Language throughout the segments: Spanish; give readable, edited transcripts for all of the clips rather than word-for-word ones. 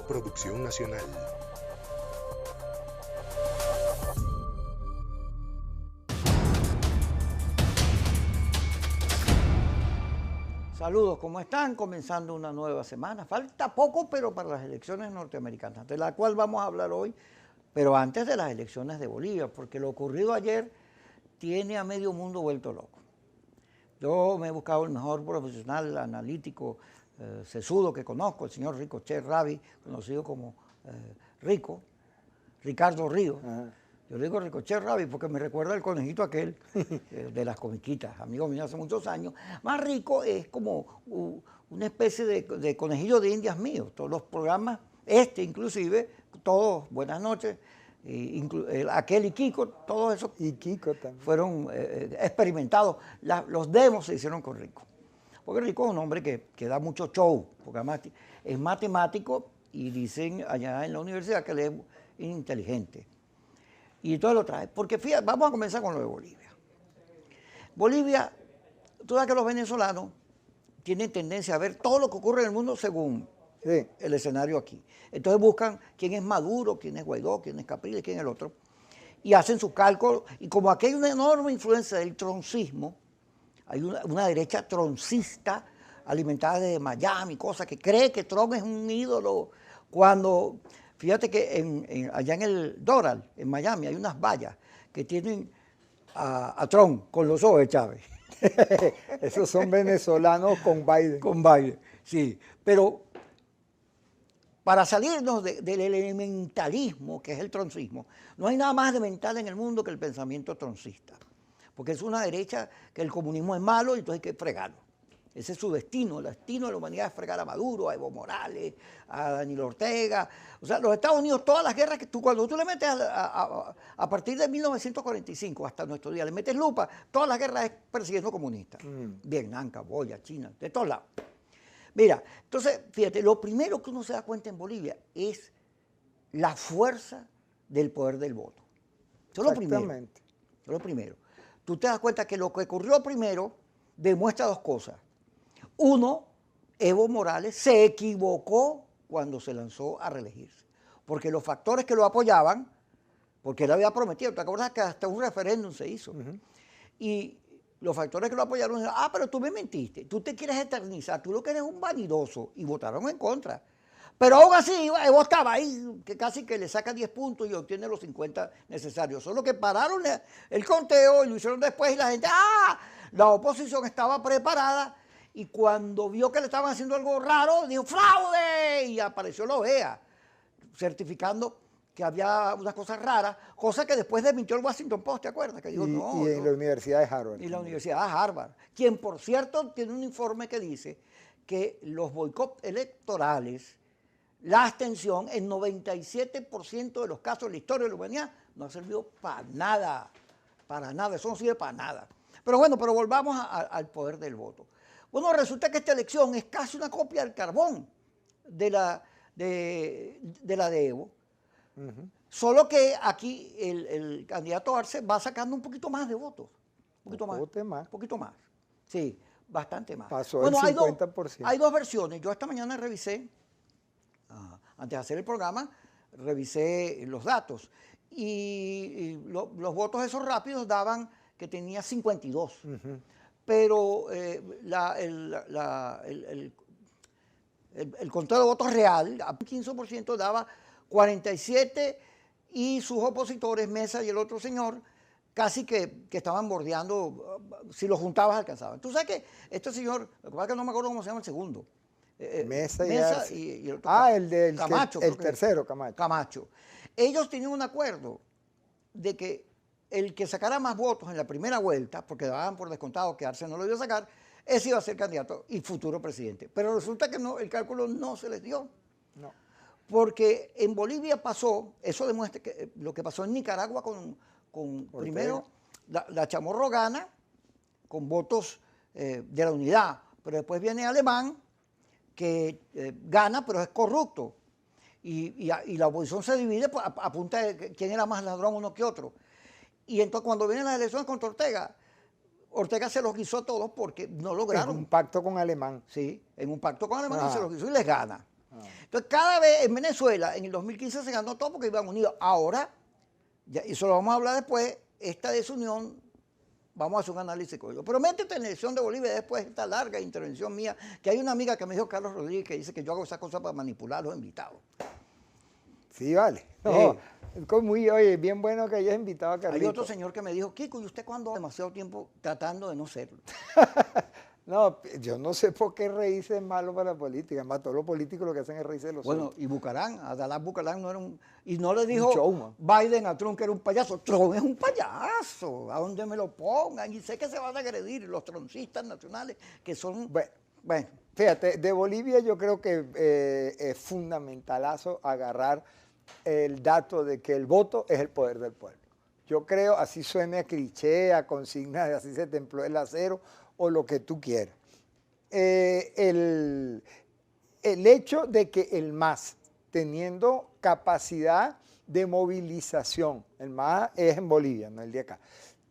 Producción nacional. Saludos, ¿cómo están? Comenzando una nueva semana. Falta poco, pero para las elecciones norteamericanas, de la cual vamos a hablar hoy, pero antes de las elecciones de Bolivia, porque lo ocurrido ayer tiene a medio mundo vuelto loco. Yo me he buscado el mejor profesional, analítico, sesudo que conozco, el señor Ricochet Ravi, conocido como Ricardo Ríos. Yo digo Ricochet Ravi porque me recuerda el conejito aquel de las comiquitas, amigo mío hace muchos años. Más rico es como una especie de conejillo de indias mío. Todos los programas, inclusive, todos, Buenas noches, aquel y Kiko, todos esos y Kiko también fueron experimentados. Los demos se hicieron con Rico. Porque Rico es un hombre que da mucho show, porque además es matemático y dicen allá en la universidad que él es inteligente. Y todo lo trae. Porque fíjate, vamos a comenzar con lo de Bolivia. Bolivia, tú sabes que los venezolanos tienen tendencia a ver todo lo que ocurre en el mundo según el escenario aquí. Entonces buscan quién es Maduro, quién es Guaidó, quién es Capriles, quién es el otro. Y hacen sus cálculos. Y como aquí hay una enorme influencia del troncismo, hay una derecha troncista alimentada desde Miami, cosa que cree que Trump es un ídolo. Cuando, fíjate que allá en el Doral, en Miami, hay unas vallas que tienen a Trump con los ojos de Chávez. Esos son venezolanos con Biden. Con Biden, sí. Pero para salirnos del elementalismo, que es el troncismo, no hay nada más elemental en el mundo que el pensamiento troncista. Porque es una derecha que el comunismo es malo y entonces hay que fregarlo. Ese es su destino. El destino de la humanidad es fregar a Maduro, a Evo Morales, a Daniel Ortega. O sea, los Estados Unidos, todas las guerras que cuando tú le metes a partir de 1945 hasta nuestro día, le metes lupa, todas las guerras es persiguiendo comunistas. Vietnam, Camboya, China, de todos lados. Mira, entonces, fíjate, lo primero que uno se da cuenta en Bolivia es la fuerza del poder del voto. Eso es lo primero. Exactamente. Eso es lo primero. Tú te das cuenta que lo que ocurrió primero demuestra dos cosas. Uno, Evo Morales se equivocó cuando se lanzó a reelegirse, porque los factores que lo apoyaban, porque él había prometido, ¿te acuerdas que hasta un referéndum se hizo? Y los factores que lo apoyaron dijeron, pero tú me mentiste, tú te quieres eternizar, tú lo que eres un vanidoso, y votaron en contra. Pero aún así, Evo estaba ahí, que casi que le saca 10 puntos y obtiene los 50 necesarios. Solo que pararon el conteo y lo hicieron después y la gente, la oposición estaba preparada y cuando vio que le estaban haciendo algo raro, dijo, ¡fraude! Y apareció la OEA, certificando que había unas cosas raras, cosa que después desmintió el Washington Post, ¿te acuerdas? Que dijo, y en la Universidad de Harvard. Y la Universidad de Harvard, quien por cierto tiene un informe que dice que los boicots electorales, la abstención, en 97% de los casos de la historia de la humanidad, no ha servido para nada, eso no sirve para nada. Pero bueno, volvamos al poder del voto. Bueno, resulta que esta elección es casi una copia del carbón de la de Evo, solo que aquí el candidato Arce va sacando un poquito más de votos, un poquito más, sí, bastante más. Pasó el 50%. Hay dos versiones, yo esta mañana revisé, antes de hacer el programa, revisé los datos y los votos esos rápidos daban que tenía 52. Pero el conteo de votos real, a 15% daba 47 y sus opositores, Mesa y el otro señor, casi que estaban bordeando, si los juntabas alcanzaban. Tú sabes que este señor, lo que pasa es que no me acuerdo cómo se llama el segundo. Mesa y el otro. el del Camacho. El tercero, Camacho. Camacho. Ellos tenían un acuerdo de que el que sacara más votos en la primera vuelta, porque daban por descontado que Arce no lo iba a sacar, ese iba a ser candidato y futuro presidente. Pero resulta que no, el cálculo no se les dio. No. Porque en Bolivia pasó, eso demuestra que lo que pasó en Nicaragua con primero, la Chamorro gana con votos de la unidad, pero después viene Alemán, que gana, pero es corrupto. Y la oposición se divide a punta de quién era más ladrón uno que otro. Y entonces cuando vienen las elecciones contra Ortega, Ortega se los guisó a todos porque no lograron. En un pacto con Alemán. Sí, en un pacto con Alemán y se los guisó y les gana. Entonces, cada vez en Venezuela, en el 2015 se ganó todo porque iban unidos. Ahora, ya, eso lo vamos a hablar después, esta desunión, vamos a hacer un análisis con ello. Pero métete en la elección de Bolivia después de esta larga intervención mía, que hay una amiga que me dijo, Carlos Rodríguez, que dice que yo hago esas cosas para manipular a los invitados. Sí, vale. No, oye, bien bueno que hayas invitado a Carlito. Hay otro señor que me dijo, Kiko, ¿y usted cuándo demasiado tiempo tratando de no serlo? No, yo no sé por qué reírse es malo para la política. Además, todos los políticos lo que hacen es reírse de los Bueno, otros. y Bucarán, Adalá Bucarán no era un... Y no le dijo showman. Biden a Trump que era un payaso. Trump es un payaso, a donde me lo pongan. Y sé que se van a agredir los troncistas nacionales, que son... Bueno, fíjate, de Bolivia yo creo que es fundamentalazo agarrar el dato de que el voto es el poder del pueblo. Yo creo, así suene a cliché, a consigna de así se templó el acero, o lo que tú quieras. El hecho de que el MAS, teniendo capacidad de movilización, el MAS es en Bolivia, no el de acá,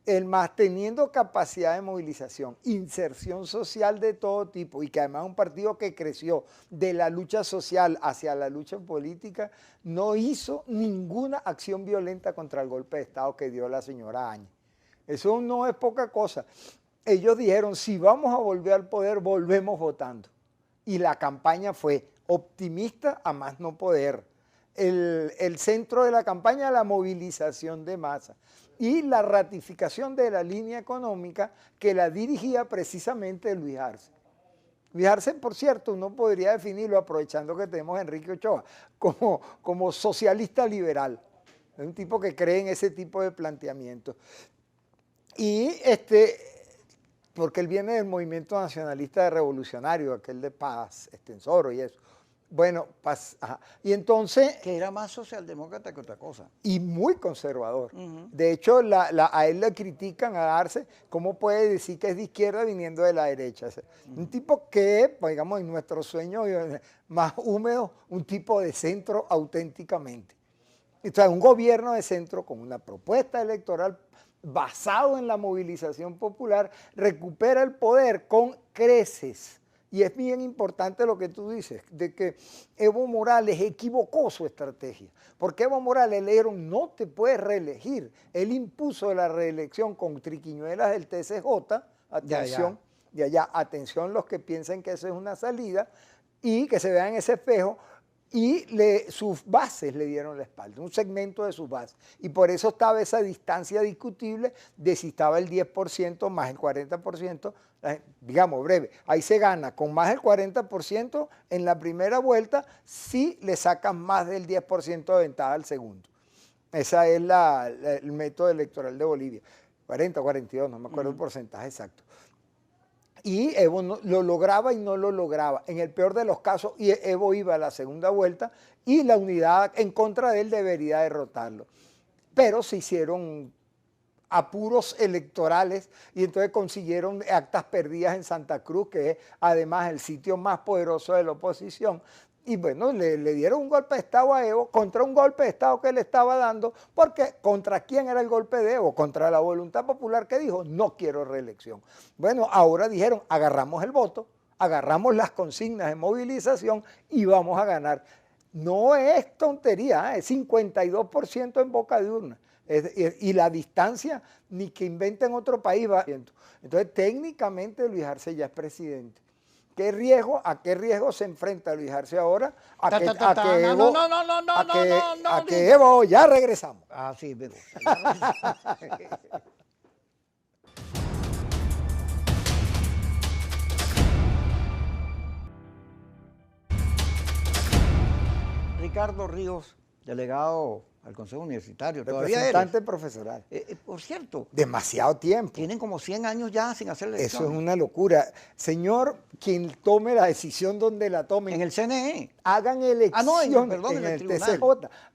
el MAS teniendo capacidad de movilización, inserción social de todo tipo, y que además es un partido que creció de la lucha social hacia la lucha política, no hizo ninguna acción violenta contra el golpe de Estado que dio la señora Áñez. Eso no es poca cosa. Ellos dijeron, si vamos a volver al poder, volvemos votando. Y la campaña fue optimista a más no poder. El centro de la campaña, la movilización de masa y la ratificación de la línea económica que la dirigía precisamente Luis Arce. Luis Arce, por cierto, uno podría definirlo, aprovechando que tenemos a Enrique Ochoa, como socialista liberal. Es un tipo que cree en ese tipo de planteamientos. Y porque él viene del movimiento nacionalista revolucionario, aquel de Paz, Extensoro y eso. Bueno, Paz, ajá. Y entonces... Que era más socialdemócrata que otra cosa. Y muy conservador. De hecho, a él le critican a Arce, ¿cómo puede decir que es de izquierda viniendo de la derecha? O sea, un tipo que, pues, digamos, en nuestro sueño más húmedo, un tipo de centro auténticamente. Entonces, un gobierno de centro con una propuesta electoral basado en la movilización popular, recupera el poder con creces. Y es bien importante lo que tú dices, de que Evo Morales equivocó su estrategia. Porque Evo Morales le dijeron, no te puedes reelegir. Él impuso la reelección con triquiñuelas del TCJ, atención, de allá, atención los que piensen que eso es una salida, y que se vean en ese espejo, y sus bases le dieron la espalda, un segmento de sus bases. Y por eso estaba esa distancia discutible de si estaba el 10% más el 40%, digamos breve. Ahí se gana con más del 40% en la primera vuelta si le sacas más del 10% de ventaja al segundo. Ese es el método electoral de Bolivia. 40, 42, no me acuerdo el porcentaje exacto. Y Evo lo lograba y no lo lograba. En el peor de los casos, Evo iba a la segunda vuelta y la unidad en contra de él debería derrotarlo. Pero se hicieron apuros electorales y entonces consiguieron actas perdidas en Santa Cruz, que es además el sitio más poderoso de la oposición. Y bueno, le dieron un golpe de Estado a Evo contra un golpe de Estado que le estaba dando, porque ¿contra quién era el golpe de Evo? Contra la voluntad popular que dijo, no quiero reelección. Bueno, ahora dijeron, agarramos el voto, agarramos las consignas de movilización y vamos a ganar. No es tontería, es 52% en boca de urna. Y la distancia, ni que inventen otro país va. Entonces, técnicamente Luis Arce ya es presidente. ¿A qué riesgo se enfrenta Luis Arce ahora? A que Evo, ya regresamos. Ah, sí, me gusta. Ricardo Ríos, delegado al Consejo Universitario, todavía representante profesoral. Por cierto. Demasiado tiempo. Tienen como 100 años ya sin hacer elecciones. Eso es una locura. Señor, quien tome la decisión donde la tomen. En el CNE. Hagan elecciones en el TCJ.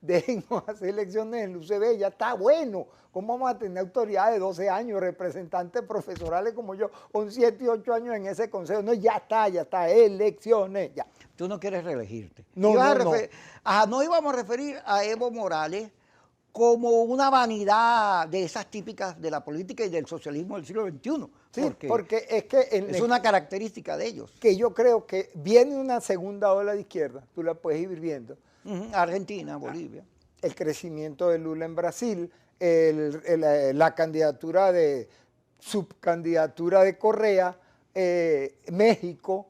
Déjenos hacer elecciones en el UCB, ya está bueno. ¿Cómo vamos a tener autoridad de 12 años, representantes profesorales como yo, con 7 y 8 años en ese consejo? No, ya está, elecciones, ya. Tú no quieres reelegirte. No. No íbamos a referir a Evo Morales como una vanidad de esas típicas de la política y del socialismo del siglo XXI. Sí, porque porque es que es una característica de ellos. que yo creo que viene una segunda ola de izquierda, tú la puedes ir viendo. Argentina, Bolivia. El crecimiento de Lula en Brasil, la candidatura de subcandidatura de Correa, México,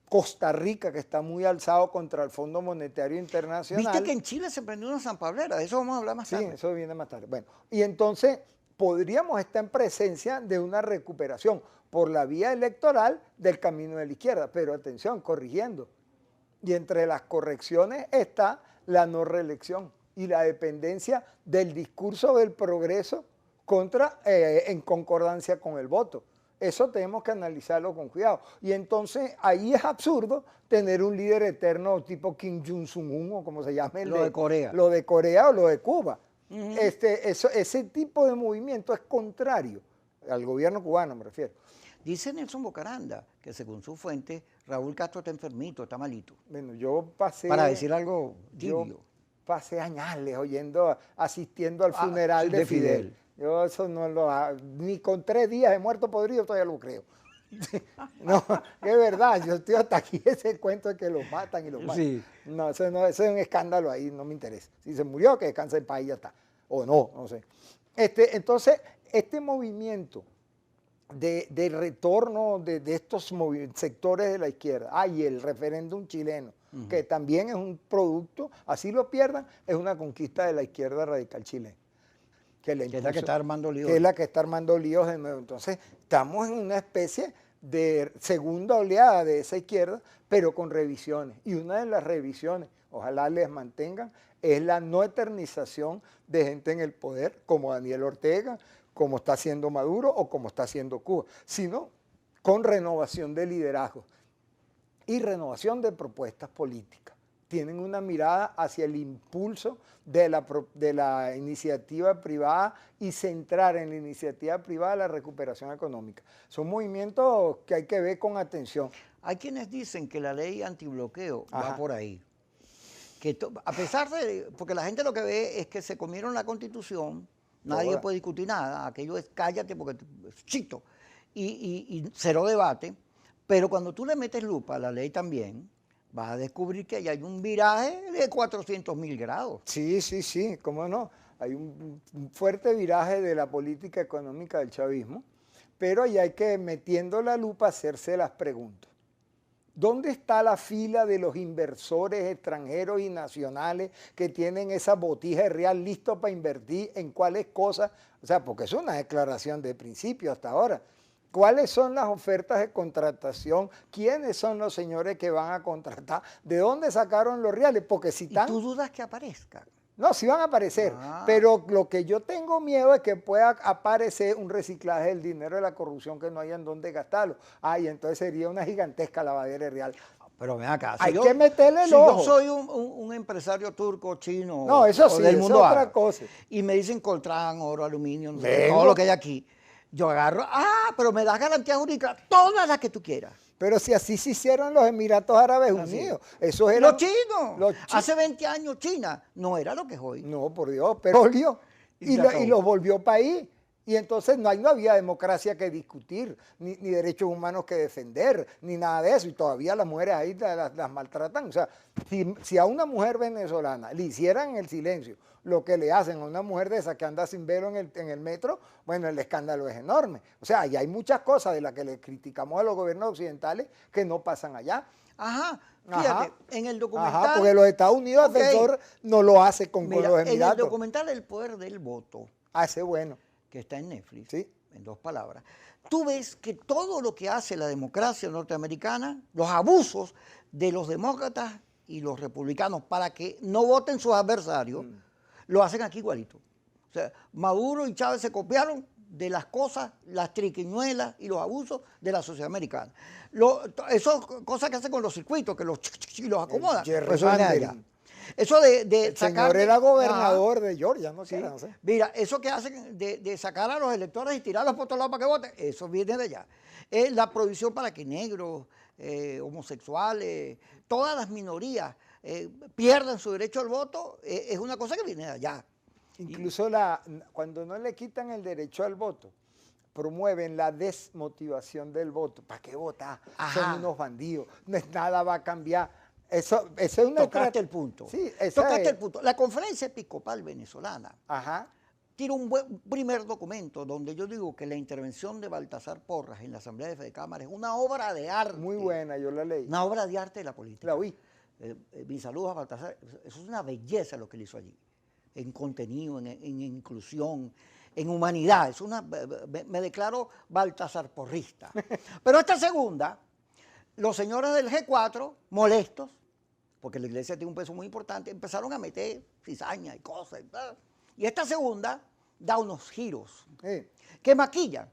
Costa Rica, que está muy alzado contra el Fondo Monetario Internacional. Viste que en Chile se prendió una sanpablera, de eso vamos a hablar más tarde. Sí, eso viene más tarde. Bueno, y entonces podríamos estar en presencia de una recuperación por la vía electoral del camino de la izquierda, pero atención, corrigiendo. Y entre las correcciones está la no reelección y la dependencia del discurso del progreso en concordancia con el voto. Eso tenemos que analizarlo con cuidado. Y entonces ahí es absurdo tener un líder eterno tipo Kim Jong-un o como se llame. Lo de Corea. Lo de Corea o lo de Cuba. Ese tipo de movimiento es contrario al gobierno cubano, me refiero. Dice Nelson Bocaranda que según su fuente, Raúl Castro está enfermito, está malito. Bueno, yo pasé... Para decir algo yo tibio. pasé añales asistiendo al funeral de Fidel. Yo eso no lo hago, ni con 3 días de muerto podrido todavía lo creo. No, es verdad, yo estoy hasta aquí ese cuento de que los matan y los matan. Sí. No, eso es un escándalo ahí, no me interesa. Si se murió, que descanse en paz y ya está. O no, no sé. Entonces, este movimiento de retorno de estos sectores de la izquierda, y el referéndum chileno, que también es un producto, así lo pierdan, es una conquista de la izquierda radical chilena. Que es la que está armando líos. Que es la que está armando líos de nuevo. Entonces, estamos en una especie de segunda oleada de esa izquierda, pero con revisiones. Y una de las revisiones, ojalá les mantengan, es la no eternización de gente en el poder, como Daniel Ortega, como está haciendo Maduro o como está haciendo Cuba, sino con renovación de liderazgo y renovación de propuestas políticas. Tienen una mirada hacia el impulso de la iniciativa privada y centrar en la iniciativa privada la recuperación económica. Son movimientos que hay que ver con atención. Hay quienes dicen que la ley antibloqueo va por ahí. Que a pesar de, porque la gente lo que ve es que se comieron la Constitución, nadie puede discutir nada, aquello es cállate porque es chito, y cero debate, pero cuando tú le metes lupa a la ley también, vas a descubrir que ahí hay un viraje de 400.000 grados. Sí, sí, sí, cómo no. Hay un fuerte viraje de la política económica del chavismo, pero ahí hay que, metiendo la lupa, hacerse las preguntas. ¿Dónde está la fila de los inversores extranjeros y nacionales que tienen esa botija real listo para invertir en cuáles cosas? O sea, porque es una declaración de principio hasta ahora. ¿Cuáles son las ofertas de contratación? ¿Quiénes son los señores que van a contratar? ¿De dónde sacaron los reales? Porque si ¿Y tú dudas que aparezcan? No, sí van a aparecer, pero lo que yo tengo miedo es que pueda aparecer un reciclaje del dinero de la corrupción que no haya en dónde gastarlo. Y entonces sería una gigantesca lavadera real. Pero ven acá, hay que meterle el ojo. Si yo soy un empresario turco, chino, no, eso sí, del mundo es otra cosa. Y me dicen coltrán, oro, aluminio, no sé, todo lo que hay aquí, yo agarro, pero me das garantía jurídica, todas las que tú quieras. Pero si así se hicieron los Emiratos Árabes Unidos. Eso era los chinos. Hace 20 años China no era lo que es hoy. No, por Dios, petróleo. Y los volvió país. Y entonces no había democracia que discutir, ni derechos humanos que defender, ni nada de eso. Y todavía las mujeres ahí las maltratan. O sea, si a una mujer venezolana le hicieran el silencio lo que le hacen a una mujer de esa que anda sin velo en el metro, bueno, el escándalo es enorme. O sea, y hay muchas cosas de las que le criticamos a los gobiernos occidentales que no pasan allá. Fíjate, en el documental... porque los Estados Unidos defensor no lo hace con los Emiratos. En el documental El Poder del Voto, ese bueno, que está en Netflix, ¿sí? En 2 palabras, tú ves que todo lo que hace la democracia norteamericana, los abusos de los demócratas y los republicanos para que no voten sus adversarios, lo hacen aquí igualito. O sea, Maduro y Chávez se copiaron de las cosas, las triquiñuelas y los abusos de la sociedad americana. Esas cosas que hacen con los circuitos, que los acomodan. Eso de sacar... El señor era gobernador de Georgia, ¿no? Sí. Mira, eso que hacen de sacar a los electores y tirarlos por otro lado para que voten, eso viene de allá. La prohibición para que negros, homosexuales, todas las minorías pierdan su derecho al voto, es una cosa que viene de allá. Incluso cuando no le quitan el derecho al voto, promueven la desmotivación del voto. ¿Para qué votar? Son Ajá. unos bandidos, nada va a cambiar. Eso es una Tocaste el punto. Sí, esa Tocaste es. el punto. La Conferencia Episcopal Venezolana Ajá. tiene un buen primer documento donde yo digo que la intervención de Baltasar Porras en la Asamblea de Fede Cámara es una obra de arte. Muy buena, yo la leí. Una obra de arte de la política. La oí. Mis saludos a Baltasar. Eso es una belleza lo que él hizo allí. En contenido, en inclusión, en humanidad. Me declaro Baltasar porrista. Pero esta segunda, los señores del G4, molestos, porque la iglesia tiene un peso muy importante, empezaron a meter cizaña y cosas. Y esta segunda da unos giros que maquillan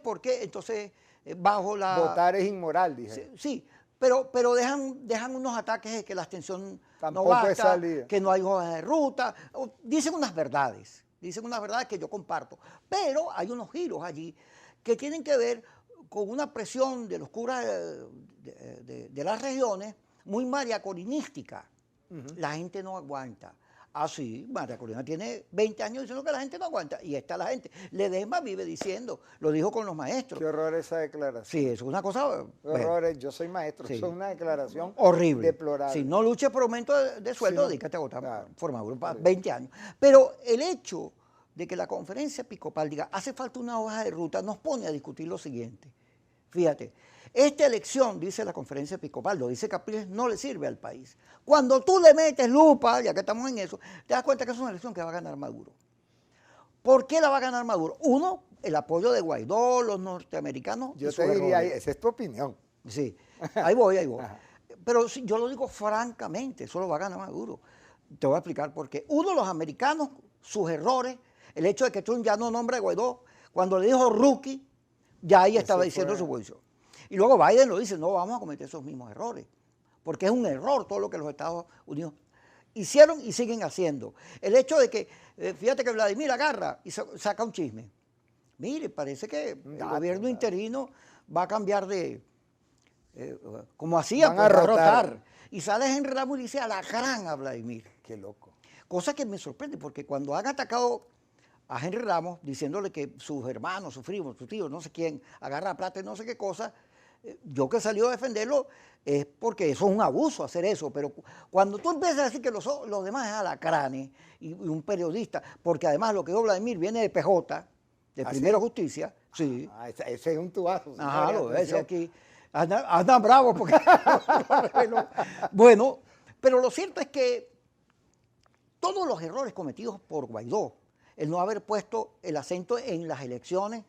porque entonces bajo la... Votar es inmoral, dije. Sí, pero dejan unos ataques de que la abstención Tampoco no basta, es salida. que no hay hojas de ruta. Dicen unas verdades que yo comparto. Pero hay unos giros allí que tienen que ver con una presión de los curas de las regiones muy mariacorinística. La gente no aguanta. Ah, sí, María Corina tiene 20 años diciendo que la gente no aguanta. Y está la gente. Ledesma vive diciendo, lo dijo con los maestros. Qué horror esa declaración. Sí, eso es una cosa... Qué horror, yo soy maestro, Sí. eso es una declaración horrible. deplorable. Si no luches por aumento de sueldo, Sí, no. dedícate a votar Claro. por Maduro, 20 años. Pero el hecho de que la Conferencia Episcopal diga, hace falta una hoja de ruta, nos pone a discutir lo siguiente. Fíjate, esta elección, dice la Conferencia Episcopal, lo dice Capriles, no le sirve al país. Cuando tú le metes lupa, ya que estamos en eso, te das cuenta que es una elección que va a ganar Maduro. ¿Por qué la va a ganar Maduro? Uno, el apoyo de Guaidó, los norteamericanos. Yo y sus te diría, errores. esa es tu opinión. Sí, ahí voy. Ajá. Pero sí, yo lo digo francamente, eso lo va a ganar Maduro. Te voy a explicar por qué. Uno, los americanos, sus errores, el hecho de que Trump ya no nombra a Guaidó, cuando le dijo rookie, ya ahí estaba diciendo su posición. Y luego Biden lo dice, no vamos a cometer esos mismos errores, porque es un error todo lo que los Estados Unidos hicieron y siguen haciendo. El hecho de que, fíjate que Vladimir agarra y saca un chisme. Mire, parece que el gobierno interino va a cambiar de... como hacía, Van a rotar. Y sale Henry Ramos y dice alacrán a Vladimir. Qué loco. Cosa que me sorprende, porque cuando han atacado a Henry Ramos, diciéndole que sus hermanos, sus primos, sus tíos, no sé quién, agarra plata y no sé qué cosa, yo que he salido a defenderlo es porque eso es un abuso hacer eso, pero cuando tú empiezas a decir que los demás es alacranes y un periodista, porque además lo que dijo Vladimir viene de PJ, de Primero Justicia, sí. Ah, ese es un tubazo. Ajá, lo ves aquí. Andan bravos porque... Bueno, pero lo cierto es que todos los errores cometidos por Guaidó, el no haber puesto el acento en las elecciones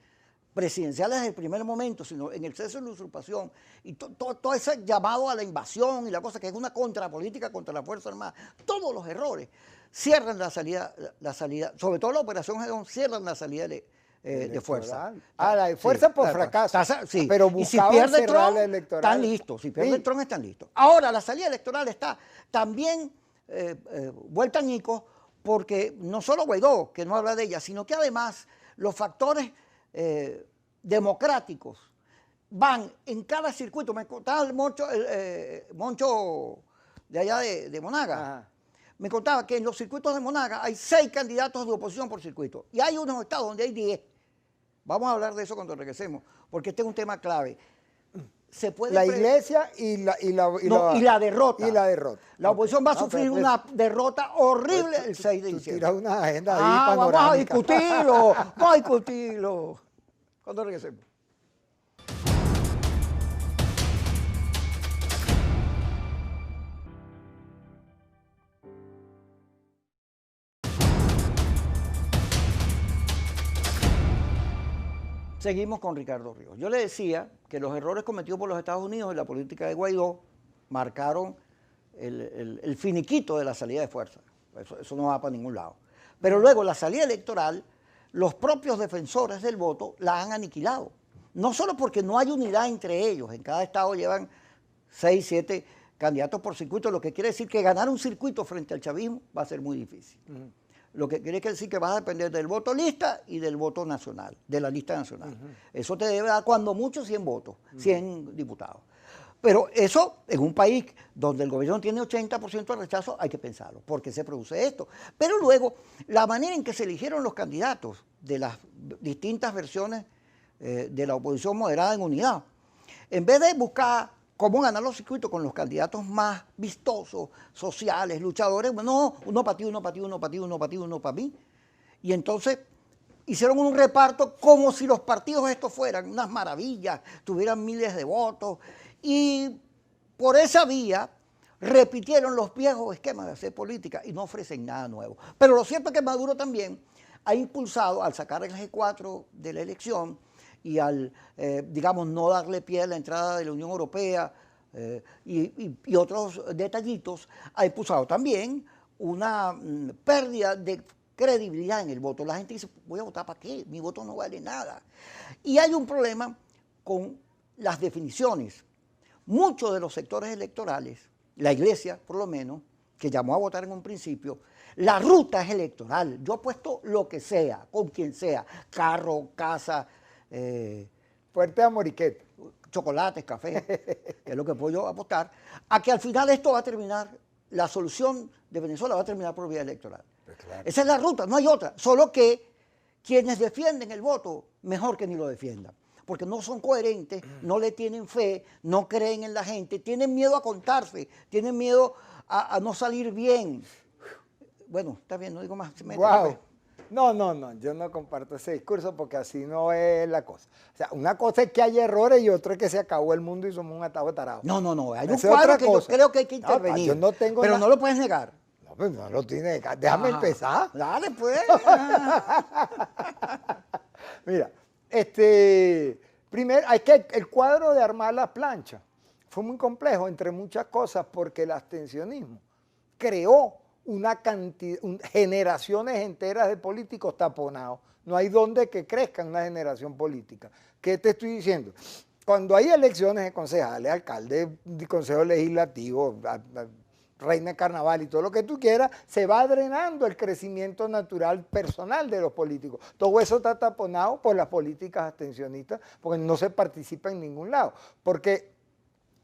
presidenciales desde el primer momento, sino en el cese de la usurpación, y todo ese llamado a la invasión y la cosa que es una contrapolítica contra la Fuerza Armada, todos los errores cierran la salida, sobre todo la Operación Gedón, cierran la salida de fuerza. Ah, la de fuerza Sí, por la- fracaso. sí. Pero y si buscaban pierde cerrar Trump, la electoral. están listos. Si pierde Sí. Trump, están listos. Ahora, la salida electoral está también vuelta añicos porque no solo Guaidó, que no habla de ella, sino que además los factores democráticos van en cada circuito. Me contaba el Moncho de allá de Monaga. Ajá. Me contaba que en los circuitos de Monaga hay 6 candidatos de oposición por circuito. Y hay unos estados donde hay 10. Vamos a hablar de eso cuando regresemos, porque este es un tema clave. Se puede La iglesia y la derrota. Y la derrota. La oposición va a No, sufrir pero- una derrota horrible el 6 de Tú diciembre. tiras una agenda ahí Vamos a panorámica. discutirlo, vamos a discutirlo. Cuando regresemos. Seguimos con Ricardo Ríos. Yo le decía que los errores cometidos por los Estados Unidos en la política de Guaidó marcaron el finiquito de la salida de fuerza. Eso no va para ningún lado. Pero luego la salida electoral, los propios defensores del voto la han aniquilado. No solo porque no hay unidad entre ellos, en cada estado llevan 6, 7 candidatos por circuito, lo que quiere decir que ganar un circuito frente al chavismo va a ser muy difícil. Lo que quiere decir que vas a depender del voto lista y del voto nacional, de la lista nacional. Eso te debe dar cuando mucho 100 votos, 100 diputados. Pero eso, en un país donde el gobierno tiene 80% de rechazo, hay que pensarlo, porque se produce esto. Pero luego, la manera en que se eligieron los candidatos de las distintas versiones de la oposición moderada en unidad, en vez de buscar cómo ganar los circuitos con los candidatos más vistosos, sociales, luchadores, no, uno para ti, uno para ti, uno para ti, uno para ti, uno para mí. Y entonces hicieron un reparto como si los partidos estos fueran unas maravillas, tuvieran miles de votos. Y por esa vía repitieron los viejos esquemas de hacer política y no ofrecen nada nuevo. Pero lo cierto es que Maduro también ha impulsado, al sacar el G4 de la elección y al, digamos, no darle pie a la entrada de la Unión Europea y otros detallitos, ha impulsado también una pérdida de credibilidad en el voto. La gente dice, voy a votar para qué, mi voto no vale nada. Y hay un problema con las definiciones. Muchos de los sectores electorales, la iglesia por lo menos, que llamó a votar en un principio, la ruta es electoral. Yo apuesto lo que sea, con quien sea, carro, casa, fuerte a moriquete, chocolates, café, que es lo que puedo yo apostar, a que al final esto va a terminar, la solución de Venezuela va a terminar por vía electoral. Pues claro. Esa es la ruta, no hay otra, solo que quienes defienden el voto, mejor que ni lo defiendan. Porque no son coherentes, no le tienen fe, no creen en la gente, tienen miedo a contarse, tienen miedo a no salir bien. Bueno, está bien, no digo más. Wow. No, yo no comparto ese discurso porque así no es la cosa. O sea, una cosa es que hay errores y otra es que se acabó el mundo y somos un atajo tarado. No, hay un cuadro que yo creo que hay que intervenir, yo no tengo pero no lo puedes negar. No, pues no lo tiene que negar. Déjame empezar. Dale, pues. Mira, primero, hay que el cuadro de armar las planchas fue muy complejo, entre muchas cosas, porque el abstencionismo creó una cantidad, generaciones enteras de políticos taponados. No hay donde que crezca una generación política. ¿Qué te estoy diciendo? Cuando hay elecciones de concejales, alcaldes, de consejo legislativo, reina de carnaval y todo lo que tú quieras, se va drenando el crecimiento natural personal de los políticos. Todo eso está taponado por las políticas abstencionistas, porque no se participa en ningún lado. Porque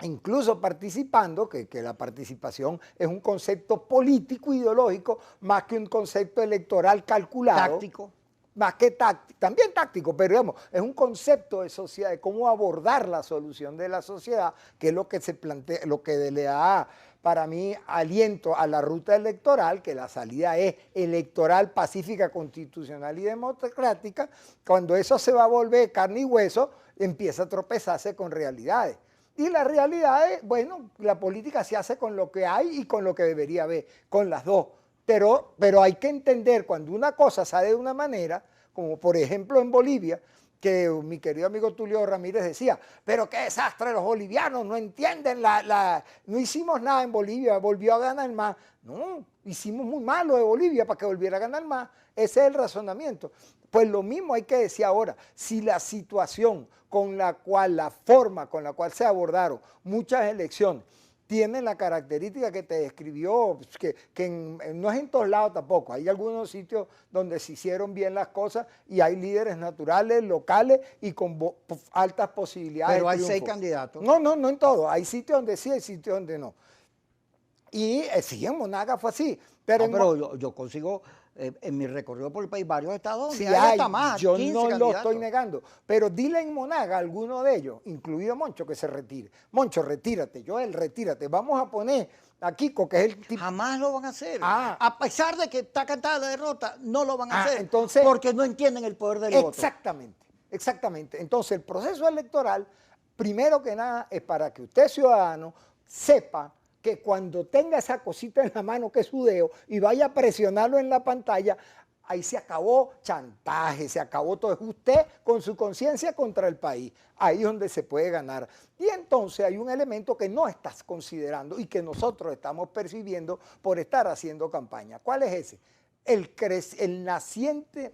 incluso participando, que la participación es un concepto político ideológico más que un concepto electoral calculado. Táctico. Más que táctico, también táctico, pero digamos, es un concepto de sociedad, de cómo abordar la solución de la sociedad, que es lo que se plantea, lo que le da para mí aliento a la ruta electoral, que la salida es electoral, pacífica, constitucional y democrática. Cuando eso se va a volver carne y hueso, empieza a tropezarse con realidades. Y la realidad es, bueno, la política se hace con lo que hay y con lo que debería haber, con las dos. Pero hay que entender cuando una cosa sale de una manera, como por ejemplo en Bolivia, que mi querido amigo Tulio Ramírez decía, pero qué desastre, los bolivianos no entienden, no hicimos nada en Bolivia, volvió a ganar más. No, hicimos muy malo de Bolivia para que volviera a ganar más. Ese es el razonamiento. Pues lo mismo hay que decir ahora, si la situación con la cual, la forma con la cual se abordaron muchas elecciones, tienen la característica que te describió, que no es en todos lados tampoco. Hay algunos sitios donde se hicieron bien las cosas y hay líderes naturales, locales y con altas posibilidades. Pero hay 6 candidatos. No en todo. Hay sitios donde sí, hay sitios donde no. Y sí, en Monagas fue así. Pero yo consigo en mi recorrido por el país varios estados sí hay, más, yo no lo estoy negando, pero dile en Monagas a alguno de ellos, incluido Moncho, que se retire. Moncho, retírate, Joel, retírate. Vamos a poner a Kiko, que es el tipo... Jamás lo van a hacer. A pesar de que está cantada la derrota, no lo van a hacer. Entonces, porque no entienden el poder del voto. Exactamente. Entonces, el proceso electoral, primero que nada, es para que usted, ciudadano, sepa que cuando tenga esa cosita en la mano que es su dedo y vaya a presionarlo en la pantalla, ahí se acabó chantaje, se acabó todo. Es usted con su conciencia contra el país. Ahí es donde se puede ganar. Y entonces hay un elemento que no estás considerando y que nosotros estamos percibiendo por estar haciendo campaña. ¿Cuál es ese? El creciente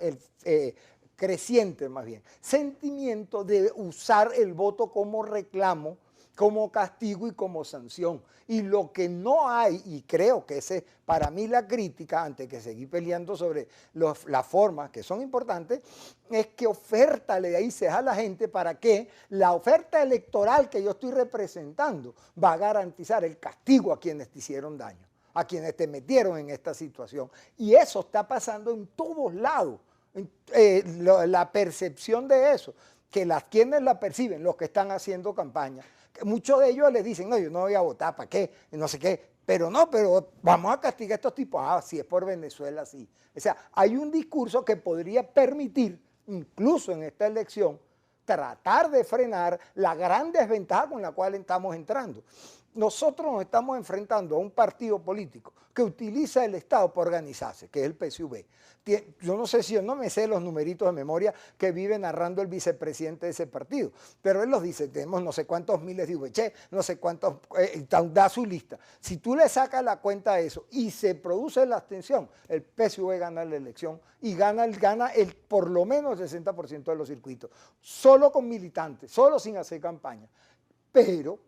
más bien, sentimiento de usar el voto como reclamo, como castigo y como sanción. Y lo que no hay, y creo que ese para mí la crítica, antes que seguir peleando sobre las formas que son importantes, es que oferta le dices a la gente para que la oferta electoral que yo estoy representando va a garantizar el castigo a quienes te hicieron daño, a quienes te metieron en esta situación. Y eso está pasando en todos lados. La percepción de eso, que quienes la perciben, los que están haciendo campaña, que muchos de ellos les dicen, no, yo no voy a votar, ¿para qué? No sé qué, pero vamos a castigar a estos tipos. Ah, si es por Venezuela, sí. O sea, hay un discurso que podría permitir, incluso en esta elección, tratar de frenar la gran desventaja con la cual estamos entrando. Nosotros nos estamos enfrentando a un partido político que utiliza el Estado para organizarse, que es el PSV. Yo no sé si yo no me sé los numeritos de memoria que vive narrando el vicepresidente de ese partido, pero él los dice, tenemos no sé cuántos miles de VC, no sé cuántos, da su lista. Si tú le sacas la cuenta a eso y se produce la abstención, el PSV gana la elección y gana por lo menos el 60% de los circuitos, solo con militantes, solo sin hacer campaña. Pero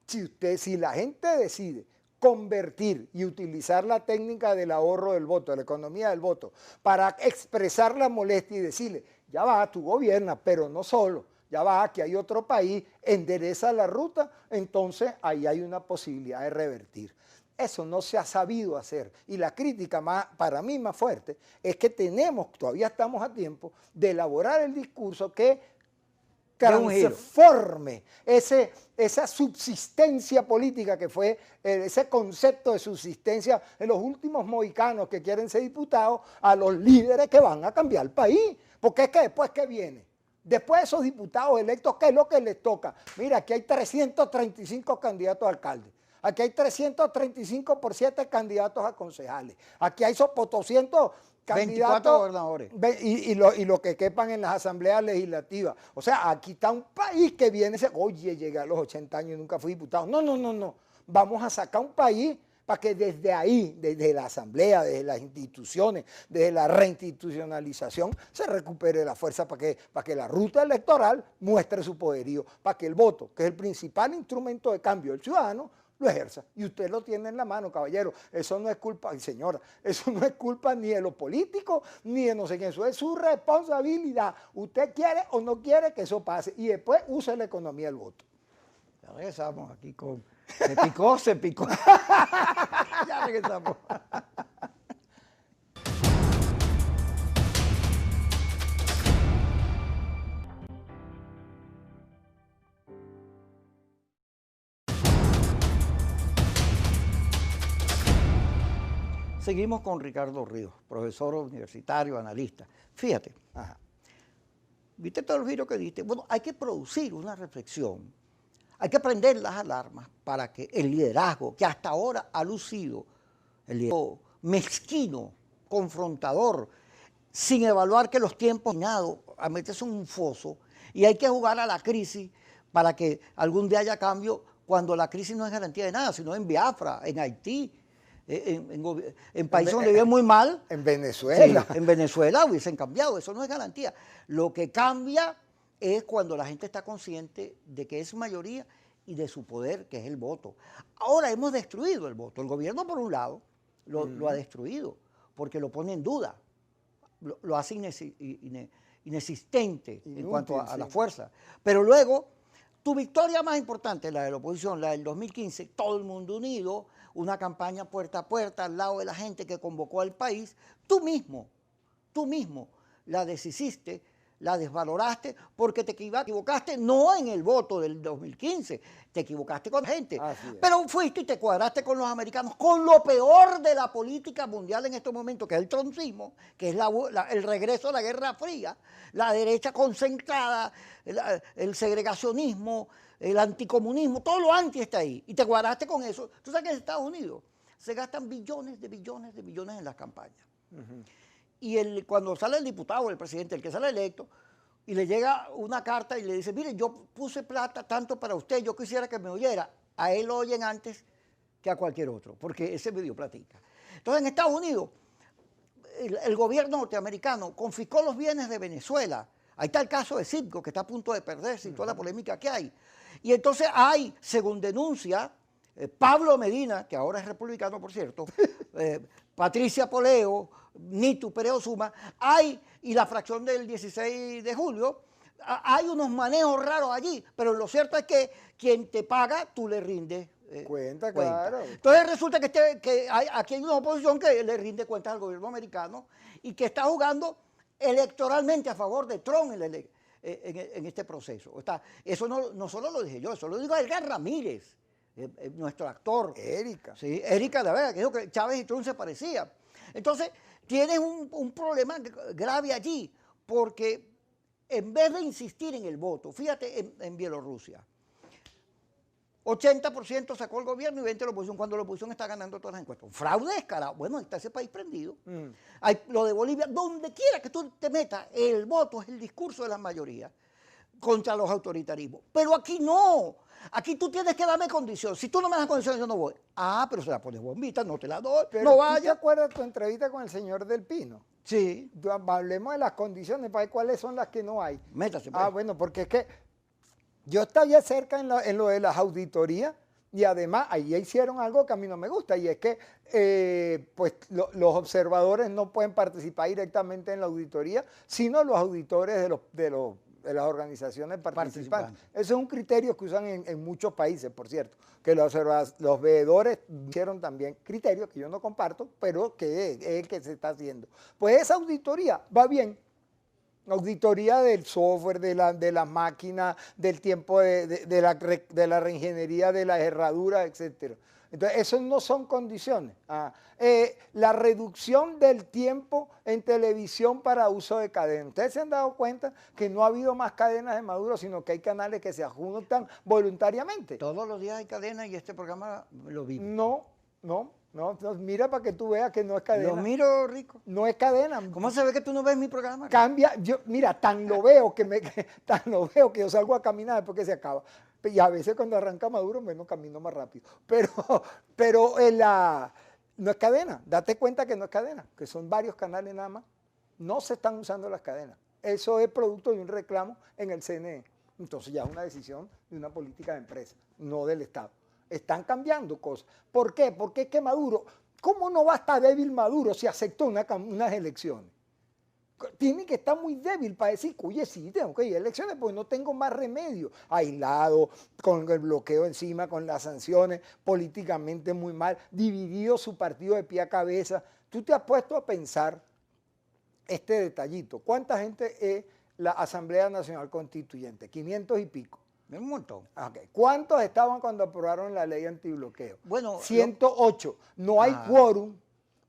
si la gente decide convertir y utilizar la técnica del ahorro del voto, de la economía del voto, para expresar la molestia y decirle, ya va, tú gobiernas, pero no solo, ya va, aquí hay otro país, endereza la ruta, entonces ahí hay una posibilidad de revertir. Eso no se ha sabido hacer y la crítica para mí más fuerte es que todavía estamos a tiempo de elaborar el discurso que transforme esa subsistencia política que fue ese concepto de subsistencia en los últimos mohicanos que quieren ser diputados a los líderes que van a cambiar el país. Porque es que después, ¿qué viene? Después de esos diputados electos, ¿qué es lo que les toca? Mira, aquí hay 335 candidatos a alcaldes. Aquí hay 335 por 7 candidatos a concejales. Aquí hay 200 24 gobernadores. Y lo que quepan en las asambleas legislativas. O sea, aquí está un país que viene y dice, oye, llegué a los 80 años y nunca fui diputado. No. Vamos a sacar un país para que desde ahí, desde la asamblea, desde las instituciones, desde la reinstitucionalización, se recupere la fuerza para que la ruta electoral muestre su poderío, para que el voto, que es el principal instrumento de cambio del ciudadano, lo ejerza. Y usted lo tiene en la mano, caballero. Eso no es culpa, señora, eso no es culpa ni de los políticos, ni de no sé quién. Eso es su responsabilidad. Usted quiere o no quiere que eso pase. Y después use la economía del voto. Ya regresamos aquí con... Se picó. Ya regresamos. Seguimos con Ricardo Ríos, profesor universitario, analista. Fíjate, ¿viste todo el giro que diste? Bueno, hay que producir una reflexión, hay que prender las alarmas para que el liderazgo que hasta ahora ha lucido, el liderazgo mezquino, confrontador, sin evaluar que los tiempos han a meterse en un foso y hay que jugar a la crisis para que algún día haya cambio cuando la crisis no es garantía de nada, sino en Biafra, en Haití, en países donde viven muy mal. En Venezuela. Sí, en Venezuela hubiesen cambiado, eso no es garantía. Lo que cambia es cuando la gente está consciente de que es mayoría y de su poder, que es el voto. Ahora hemos destruido el voto. El gobierno, por un lado, lo ha destruido, porque lo pone en duda, lo hace inexistente en cuanto a la fuerza. Pero luego, tu victoria más importante, la de la oposición, la del 2015, todo el mundo unido, una campaña puerta a puerta al lado de la gente que convocó al país, tú mismo la deshiciste, la desvaloraste porque te equivocaste no en el voto del 2015, te equivocaste con la gente, pero fuiste y te cuadraste con los americanos, con lo peor de la política mundial en estos momentos, que es el trumpismo, que es el regreso a la Guerra Fría, la derecha concentrada, el segregacionismo, el anticomunismo, todo lo anti está ahí, y te cuadraste con eso. Tú sabes que en Estados Unidos se gastan billones en las campañas. Y cuando sale el diputado, el presidente, el que sale electo, y le llega una carta y le dice, mire, yo puse plata tanto para usted, yo quisiera que me oyera. A él lo oyen antes que a cualquier otro, porque ese me dio platica. Entonces en Estados Unidos, el gobierno norteamericano confiscó los bienes de Venezuela. Ahí está el caso de Citgo, que está a punto de perderse y toda la polémica que hay. Y entonces hay, según denuncia, Pablo Medina, que ahora es republicano, por cierto, Patricia Poleo, Nitu Pereo Suma, y la fracción del 16 de julio, hay unos manejos raros allí, pero lo cierto es que quien te paga, tú le rindes cuenta. Claro. Entonces resulta que aquí hay una oposición que le rinde cuentas al gobierno americano y que está jugando electoralmente a favor de Trump en este proceso. Eso no solo lo dije yo, eso lo dijo Edgar Ramírez, nuestro actor. Erika. Sí, Erika, la verdad, que dijo que Chávez y Trump se parecían. Entonces, tienes un problema grave allí, porque en vez de insistir en el voto, fíjate en Bielorrusia, 80% sacó el gobierno y 20% la oposición, cuando la oposición está ganando todas las encuestas. Fraude descarado. Bueno, está ese país prendido. Lo de Bolivia, donde quiera que tú te metas, el voto es el discurso de la mayoría contra los autoritarismos. Pero aquí no. Aquí tú tienes que darme condición. Si tú no me das condición, yo no voy. Ah, pero se la pones bombita, no te la doy, pero no vaya. ¿Tú te acuerdas tu entrevista con el señor Del Pino? Sí. Hablemos de las condiciones, para ver cuáles son las que no hay. Métase, pues. Ah, bueno, porque es que yo estaba cerca en lo de las auditorías y además ahí hicieron algo que a mí no me gusta y es que pues los observadores no pueden participar directamente en la auditoría, sino los auditores de las organizaciones participantes. Ese es un criterio que usan en muchos países, por cierto, que los veedores hicieron también criterios que yo no comparto, pero que es el que se está haciendo. Pues esa auditoría va bien. Auditoría del software, de la máquina, del tiempo de la reingeniería de las herraduras, etc. Entonces, eso no son condiciones. La reducción del tiempo en televisión para uso de cadenas. Ustedes se han dado cuenta que no ha habido más cadenas de Maduro, sino que hay canales que se ajustan voluntariamente. Todos los días hay cadenas y este programa lo vive. No, mira para que tú veas que no es cadena. Lo miro, Rico. No es cadena. ¿Cómo se ve que tú no ves mi programa? Cambia, mira, tan lo veo que yo salgo a caminar después que se acaba. Y a veces cuando arranca Maduro, menos camino más rápido. Pero no es cadena. Date cuenta que no es cadena, que son varios canales nada más. No se están usando las cadenas. Eso es producto de un reclamo en el CNE. Entonces ya es una decisión de una política de empresa, no del Estado. Están cambiando cosas. ¿Por qué? Porque es que Maduro, ¿cómo no va a estar débil Maduro si aceptó unas elecciones? Tiene que estar muy débil para decir, oye, sí, tengo que ir a elecciones porque no tengo más remedio. Aislado, con el bloqueo encima, con las sanciones, políticamente muy mal, dividido su partido de pie a cabeza. Tú te has puesto a pensar este detallito. ¿Cuánta gente es la Asamblea Nacional Constituyente? 500 y pico. Un montón. Okay. ¿Cuántos estaban cuando aprobaron la ley antibloqueo? Bueno, 108. No hay quórum.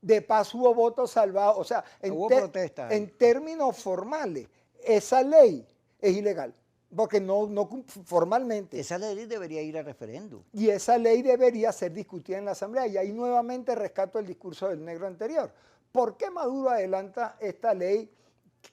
De paso hubo votos salvados. O sea, en términos formales, esa ley es ilegal. Porque no formalmente. Esa ley debería ir a referéndum. Y esa ley debería ser discutida en la Asamblea. Y ahí nuevamente rescato el discurso del negro anterior. ¿Por qué Maduro adelanta esta ley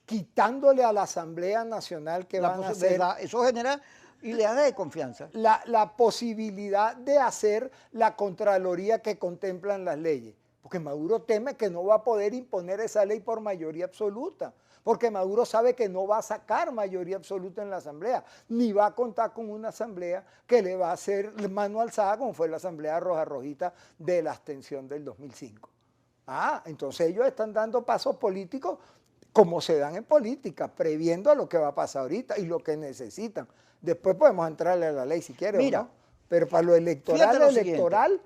quitándole a la Asamblea Nacional que van a hacer? Eso genera ideas de confianza. La posibilidad de hacer la Contraloría que contemplan las leyes. Porque Maduro teme que no va a poder imponer esa ley por mayoría absoluta. Porque Maduro sabe que no va a sacar mayoría absoluta en la Asamblea, ni va a contar con una Asamblea que le va a hacer mano alzada como fue la Asamblea Roja Rojita de la abstención del 2005. Entonces ellos están dando pasos políticos como se dan en política, previendo lo que va a pasar ahorita y lo que necesitan. Después podemos entrarle a la ley si quieres. Mira, ¿no? Pero para lo electoral,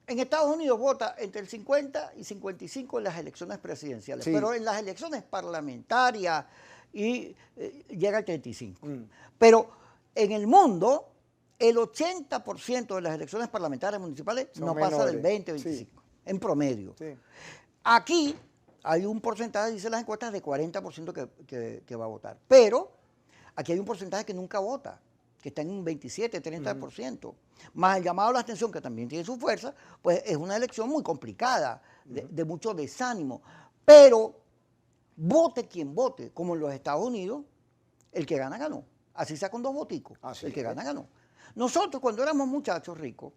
en Estados Unidos vota entre el 50 y 55 en las elecciones presidenciales, sí, pero en las elecciones parlamentarias llega al 35. Pero en el mundo, el 80% de las elecciones parlamentarias municipales no pasa del 20-25, sí, en promedio. Sí. Aquí hay un porcentaje, dicen las encuestas, de 40% que va a votar. Pero aquí hay un porcentaje que nunca vota, que está en un 27, 30%. Más el llamado a la abstención, que también tiene su fuerza, pues es una elección muy complicada, de mucho desánimo. Pero vote quien vote, como en los Estados Unidos, el que gana, ganó. Así sea con 2 voticos, el que gana, ganó. Nosotros, cuando éramos muchachos ricos,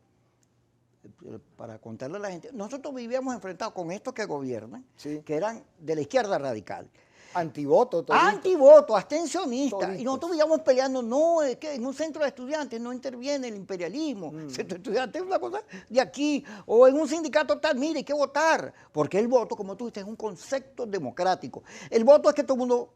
para contarle a la gente, nosotros vivíamos enfrentados con estos que gobiernan, sí, que eran de la izquierda radical. Antivoto, todito. Antivoto, abstencionista. Toditos. Y nosotros íbamos peleando, no, es que en un centro de estudiantes no interviene el imperialismo. El centro de estudiantes es una cosa de aquí. O en un sindicato tal, mire, hay que votar. Porque el voto, como tú dices, es un concepto democrático. El voto es que todo el mundo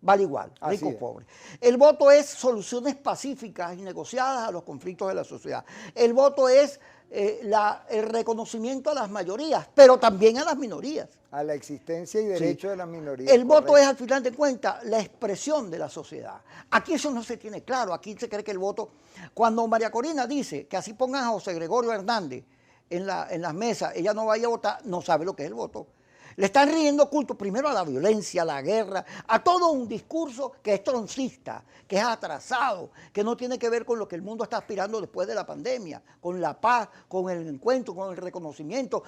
vale igual, rico o pobre. El voto es soluciones pacíficas y negociadas a los conflictos de la sociedad. El voto es el reconocimiento a las mayorías, pero también a las minorías. A la existencia y derecho de las minorías. El voto es, al final de cuentas, la expresión de la sociedad. Aquí eso no se tiene claro. Aquí se cree que el voto... Cuando María Corina dice que así pongan a José Gregorio Hernández en las mesas, ella no vaya a votar, no sabe lo que es el voto. Le están riendo culto primero a la violencia, a la guerra, a todo un discurso que es troncista, que es atrasado, que no tiene que ver con lo que el mundo está aspirando después de la pandemia, con la paz, con el encuentro, con el reconocimiento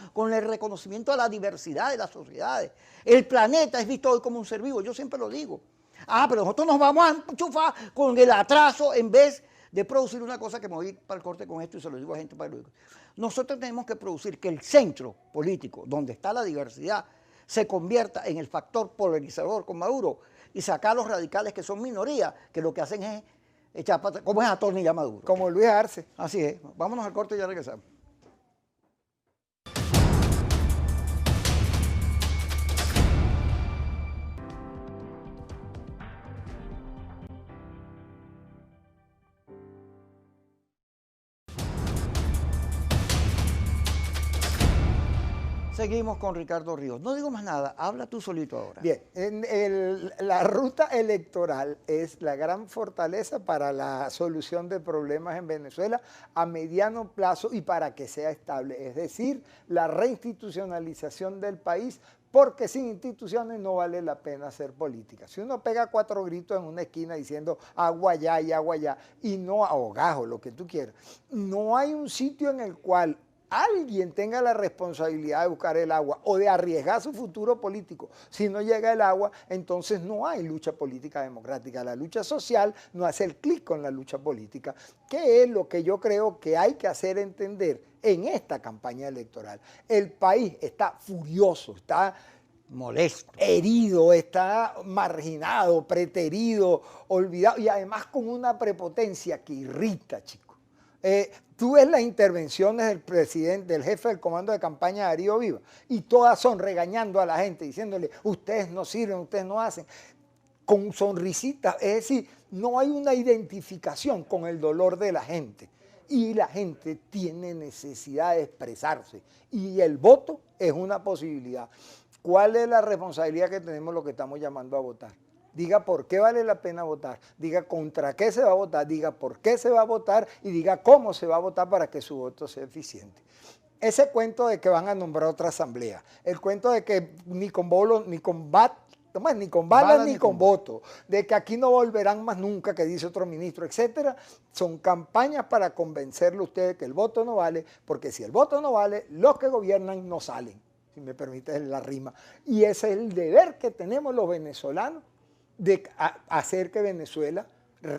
a la diversidad de las sociedades. El planeta es visto hoy como un ser vivo, yo siempre lo digo. Pero nosotros nos vamos a enchufar con el atraso en vez de producir una cosa que me voy para el corte con esto y se lo digo a gente para el... Nosotros tenemos que producir que el centro político, donde está la diversidad, se convierta en el factor polarizador con Maduro y sacar a los radicales que son minoría, que lo que hacen es echar para atrás, como es atornillar a Maduro. Como Luis Arce. Así es. Vámonos al corte y ya regresamos. Seguimos con Ricardo Ríos. No digo más nada, habla tú solito ahora. Bien, la ruta electoral es la gran fortaleza para la solución de problemas en Venezuela a mediano plazo y para que sea estable, es decir, la reinstitucionalización del país, porque sin instituciones no vale la pena hacer política. Si uno pega 4 gritos en una esquina diciendo agua allá y no ahogajo, lo que tú quieras, no hay un sitio en el cual alguien tenga la responsabilidad de buscar el agua o de arriesgar su futuro político. Si no llega el agua, entonces no hay lucha política democrática. La lucha social no hace el clic con la lucha política, que es lo que yo creo que hay que hacer entender en esta campaña electoral. El país está furioso, está molesto, herido, está marginado, preterido, olvidado y además con una prepotencia que irrita, chicos. Tú ves las intervenciones del presidente, del jefe del comando de campaña Darío Viva, y todas son regañando a la gente, diciéndole, ustedes no sirven, ustedes no hacen, con sonrisitas, es decir, no hay una identificación con el dolor de la gente. Y la gente tiene necesidad de expresarse, y el voto es una posibilidad. ¿Cuál es la responsabilidad que tenemos los que estamos llamando a votar? Diga por qué vale la pena votar, diga contra qué se va a votar, diga por qué se va a votar y diga cómo se va a votar para que su voto sea eficiente. Ese cuento de que van a nombrar otra asamblea, el cuento de que ni con balas ni con voto, de que aquí no volverán más nunca, que dice otro ministro, etcétera, son campañas para convencerle a ustedes que el voto no vale, porque si el voto no vale, los que gobiernan no salen, si me permites la rima. Y ese es el deber que tenemos los venezolanos, de hacer que Venezuela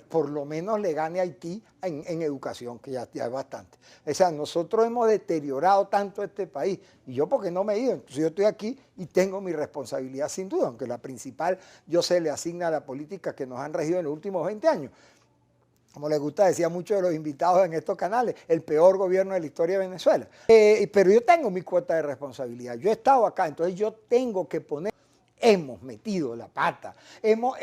por lo menos le gane a Haití en educación, que ya es bastante. O sea, nosotros hemos deteriorado tanto este país, y yo porque no me he ido, entonces yo estoy aquí y tengo mi responsabilidad sin duda, aunque la principal yo se le asigna a la política que nos han regido en los últimos 20 años. Como les gusta decir a muchos de los invitados en estos canales, el peor gobierno de la historia de Venezuela. Pero yo tengo mi cuota de responsabilidad, yo he estado acá, entonces yo tengo que poner... Hemos metido la pata, hemos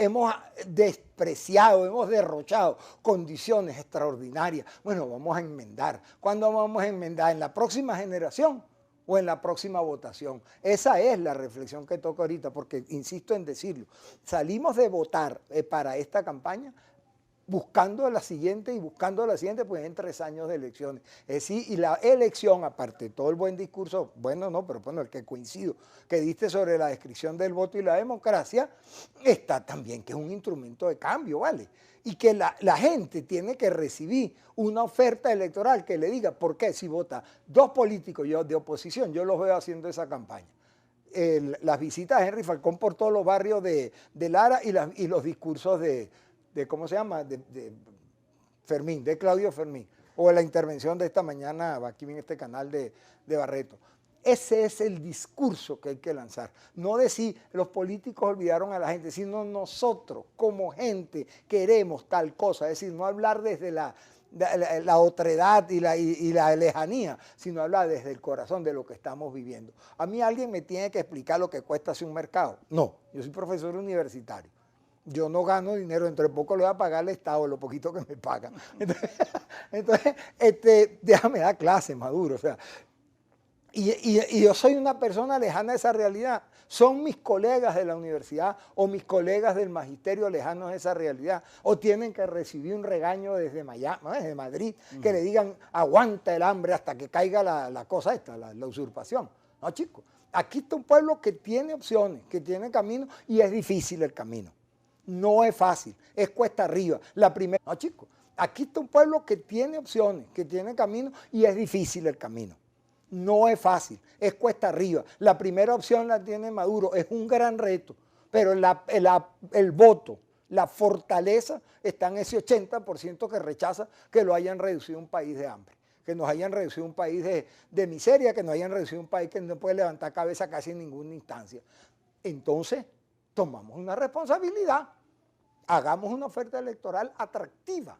despreciado, hemos derrochado condiciones extraordinarias. Bueno, vamos a enmendar. ¿Cuándo vamos a enmendar? ¿En la próxima generación o en la próxima votación? Esa es la reflexión que toca ahorita, porque insisto en decirlo, salimos de votar para esta campaña buscando la siguiente y buscando la siguiente, pues en 3 años de elecciones. Es decir, y la elección, aparte de todo el buen discurso, bueno, no, pero bueno, el que coincido, que diste sobre la descripción del voto y la democracia, está también que es un instrumento de cambio, ¿vale? Y que la gente tiene que recibir una oferta electoral que le diga, ¿por qué? Si vota 2 políticos de oposición, yo los veo haciendo esa campaña. Las visitas de Henry Falcón por todos los barrios de Lara y los discursos de ¿cómo se llama? De Claudio Fermín, o la intervención de esta mañana aquí en este canal de Barreto. Ese es el discurso que hay que lanzar. No decir los políticos olvidaron a la gente, sino nosotros como gente queremos tal cosa. Es decir, no hablar desde la otredad y la lejanía, sino hablar desde el corazón de lo que estamos viviendo. A mí alguien me tiene que explicar lo que cuesta hacer un mercado. No, yo soy profesor universitario. Yo no gano dinero, dentro de poco le voy a pagar al Estado lo poquito que me pagan. Entonces déjame dar clases, Maduro. O sea, y yo soy una persona lejana a esa realidad. Son mis colegas de la universidad o mis colegas del magisterio lejanos a esa realidad. O tienen que recibir un regaño desde Miami, desde Madrid, que le digan aguanta el hambre hasta que caiga la cosa esta, la usurpación. No, chicos, aquí está un pueblo que tiene opciones, que tiene camino y es difícil el camino. No es fácil, es cuesta arriba. No, chicos, aquí está un pueblo que tiene opciones, que tiene camino y es difícil el camino. No es fácil, es cuesta arriba. La primera opción la tiene Maduro, es un gran reto, pero el voto, la fortaleza está en ese 80% que rechaza que lo hayan reducido a un país de hambre, que nos hayan reducido a un país de miseria, que nos hayan reducido a un país que no puede levantar cabeza casi en ninguna instancia. Entonces, tomamos una responsabilidad, hagamos una oferta electoral atractiva,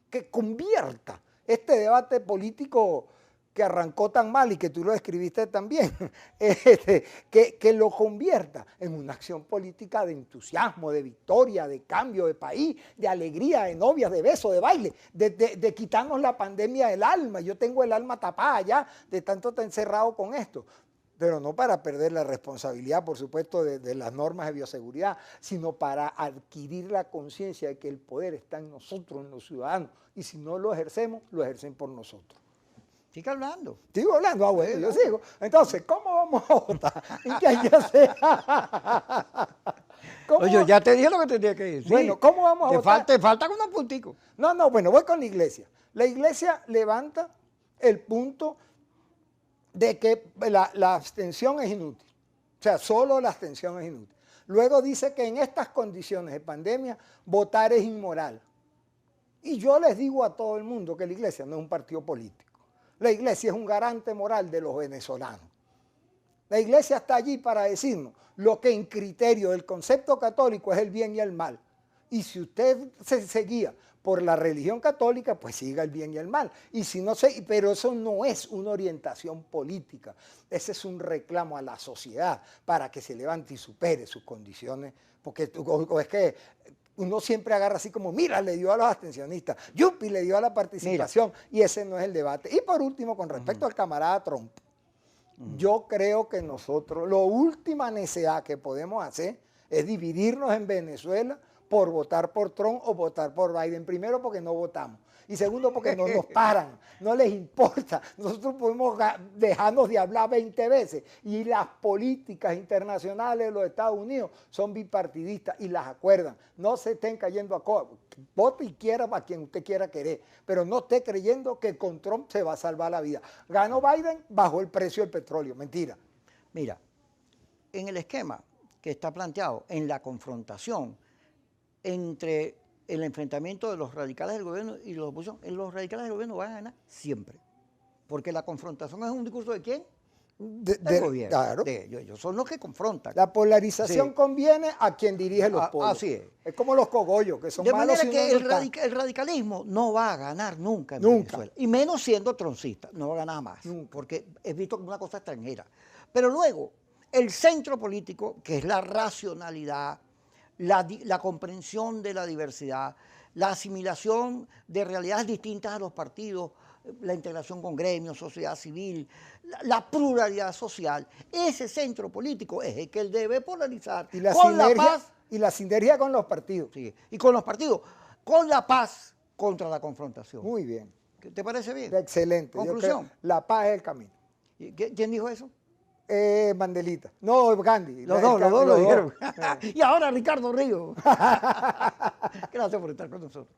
que convierta este debate político que arrancó tan mal y que tú lo describiste también, que lo convierta en una acción política de entusiasmo, de victoria, de cambio, de país, de alegría, de novias, de besos, de baile, de quitarnos la pandemia del alma. Yo tengo el alma tapada ya de tanto estar encerrado con esto. Pero no para perder la responsabilidad, por supuesto, de las normas de bioseguridad, sino para adquirir la conciencia de que el poder está en nosotros, en los ciudadanos, y si no lo ejercemos, lo ejercen por nosotros. Sigue hablando. Sigo hablando, bueno, yo sigo. Entonces, ¿cómo vamos a votar? ¿Y qué hay que hacer? Oye, ya te dije lo que tenía que decir. Bueno, ¿cómo vamos a votar? Te faltan unos punticos. No, bueno, voy con la iglesia. La iglesia levanta el punto de que la abstención es inútil. O sea, solo la abstención es inútil. Luego dice que en estas condiciones de pandemia, votar es inmoral. Y yo les digo a todo el mundo que la iglesia no es un partido político. La iglesia es un garante moral de los venezolanos. La iglesia está allí para decirnos lo que en criterio del concepto católico es el bien y el mal. Y si usted se guía por la religión católica, pues siga el bien y el mal. Y si no pero eso no es una orientación política. Ese es un reclamo a la sociedad para que se levante y supere sus condiciones. Porque es que uno siempre agarra así como, mira, le dio a los abstencionistas, yupi, le dio a la participación, y ese no es el debate. Y por último, con respecto al camarada Trump, yo creo que nosotros, la última necedad que podemos hacer es dividirnos en Venezuela por votar por Trump o votar por Biden. Primero, porque no votamos. Y segundo, porque no nos paran, no les importa. Nosotros podemos dejarnos de hablar 20 veces. Y las políticas internacionales de los Estados Unidos son bipartidistas y las acuerdan. No se estén cayendo a cosas. Vote y quiera para quien usted quiera querer. Pero no esté creyendo que con Trump se va a salvar la vida. Ganó Biden, bajó el precio del petróleo. Mentira. Mira, en el esquema que está planteado, en la confrontación entre el enfrentamiento de los radicales del gobierno y los oposición, los radicales del gobierno van a ganar siempre. Porque la confrontación es un discurso ¿de quién? Del gobierno. Claro. Ellos son los que confrontan. La polarización conviene a quien dirige los pueblos. Así es. Es como los cogollos, que son de malos. De manera que el radicalismo no va a ganar nunca en Venezuela. Y menos siendo troncista, no va a ganar más. Nunca. Porque es visto como una cosa extranjera. Pero luego, el centro político, que es la racionalidad, la comprensión de la diversidad, la asimilación de realidades distintas a los partidos, la integración con gremios, sociedad civil, la pluralidad social. Ese centro político es el que él debe polarizar con la paz. Y la sinergia con los partidos. Sí, y con los partidos, con la paz contra la confrontación. Muy bien. ¿Te parece bien? Excelente. Conclusión. La paz es el camino. ¿Quién dijo eso? Mandelita. No, Gandhi. Los dos lo dijeron. Y ahora Ricardo Ríos. Gracias por estar con nosotros.